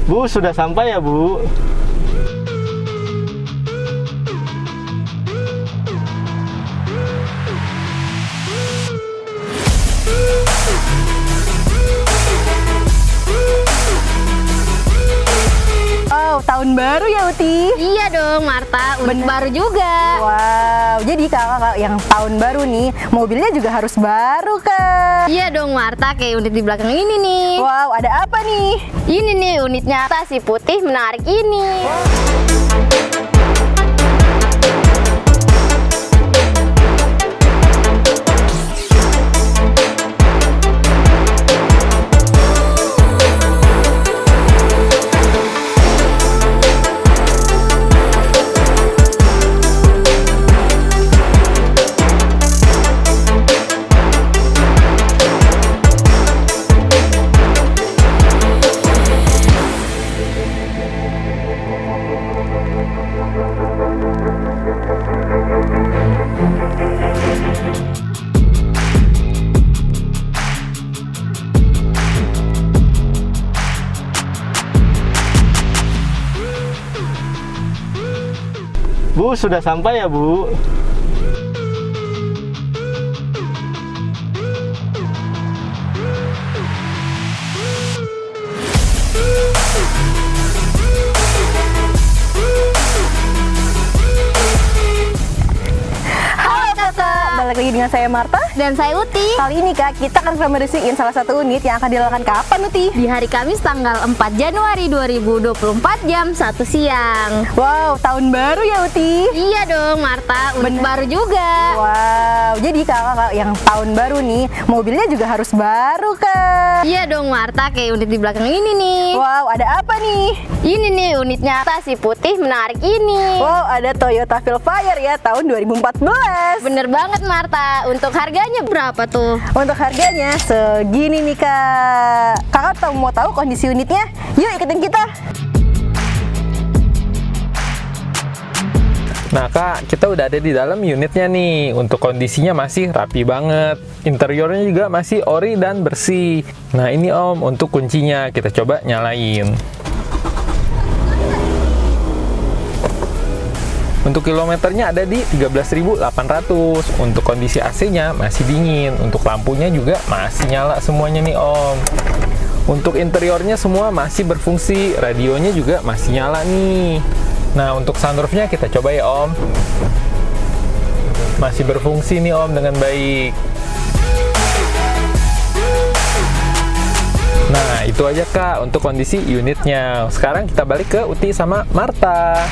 Bu, sudah sampai ya, Bu? Oh, tahun baru ya, Uti? Iya dong, Marta. Unit baru juga. Wow, jadi kakak yang tahun baru nih, mobilnya juga harus baru, Kak. Iya dong, Marta. Kayak unit di belakang ini nih. Wow, ada apa nih? Ini nih unitnya si putih menarik ini. Bu, sudah sampai ya, Bu? Halo kakak, balik lagi dengan saya Marta. Dan saya Uti. Kali ini Kak, kita akan mereview salah satu unit yang akan dilakukan kapan, Uti? Di hari Kamis tanggal 4 Januari 2024 jam 1 siang. Wow, tahun baru ya, Uti? Iya dong, Marta. Unit baru juga. Wow, jadi kakak yang tahun baru nih, mobilnya juga harus baru, Kak. Iya dong, Marta. Kayak unit di belakang ini nih. Wow, ada apa nih? Ini nih unitnya si putih menarik ini. Wow, ada Toyota Velofier ya, tahun 2014. Bener banget, Marta. Untuk harganya berapa tuh? Untuk harganya segini nih, Kak. Kakak mau tahu kondisi unitnya? Yuk ikutin kita. Nah Kak, kita udah ada di dalam unitnya nih. Untuk kondisinya masih rapi banget. Interiornya juga masih ori dan bersih. Nah ini Om, untuk kuncinya kita coba nyalain. Untuk kilometernya ada di 13.800. Untuk kondisi AC-nya masih dingin. Untuk lampunya juga masih nyala semuanya nih Om. Untuk interiornya semua masih berfungsi. Radionya juga masih nyala nih. Nah, untuk sunroofnya kita coba ya Om. Masih berfungsi nih Om dengan baik. Nah, itu aja Kak untuk kondisi unitnya. Sekarang kita balik ke Uti sama Marta.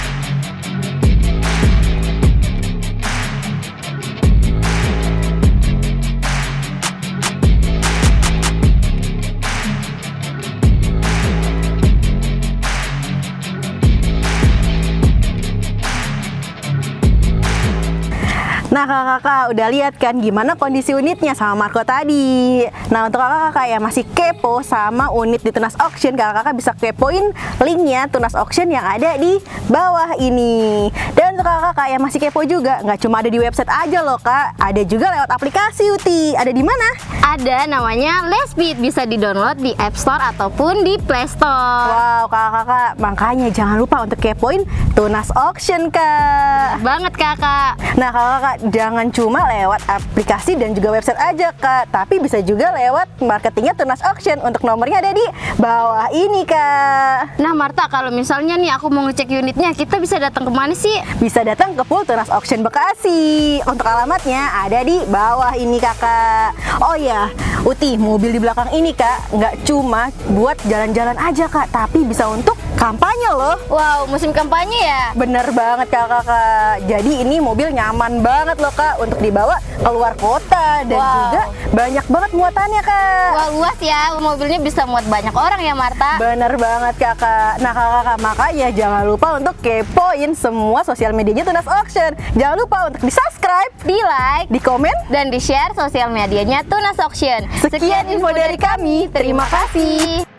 Nah kakak-kakak udah lihat kan gimana kondisi unitnya sama Marco tadi. Nah untuk kakak-kakak yang masih kepo sama unit di Tunas Auction, kakak-kakak bisa kepoin linknya Tunas Auction yang ada di bawah ini. Dan untuk kakak-kakak yang masih kepo juga, nggak cuma ada di website aja loh Kak, ada juga lewat aplikasi Uti. Ada di mana? Ada namanya Lessbeat, bisa di-download di App Store ataupun di Play Store. Wow kakak-kakak, makanya jangan lupa untuk kepoin Tunas Auction Kak. Banget kakak. Nah kakak-kakak, jangan cuma lewat aplikasi dan juga website aja Kak, tapi bisa juga lewat marketingnya Tunas Auction. Untuk nomornya ada di bawah ini Kak. Nah Marta, kalau misalnya nih aku mau ngecek unitnya, kita bisa datang ke mana sih? Bisa datang ke Pool Tunas Auction Bekasi. Untuk alamatnya ada di bawah ini kakak. Oh ya, Uti, mobil di belakang ini Kak, nggak cuma buat jalan-jalan aja Kak, tapi bisa untuk kampanye loh. Wow, musim kampanye ya? Bener banget kakak. Jadi ini mobil nyaman banget loh Kak untuk dibawa keluar kota. Dan juga banyak banget muatannya Kak. Wah, luas ya, mobilnya bisa muat banyak orang ya Marta? Bener banget kakak. Nah kakak, makanya jangan lupa untuk kepoin semua sosial medianya Tunas Auction. Jangan lupa untuk di subscribe, Di like, di komen. dan di share sosial medianya Tunas Auction. Sekian info dari kami. Terima kasih.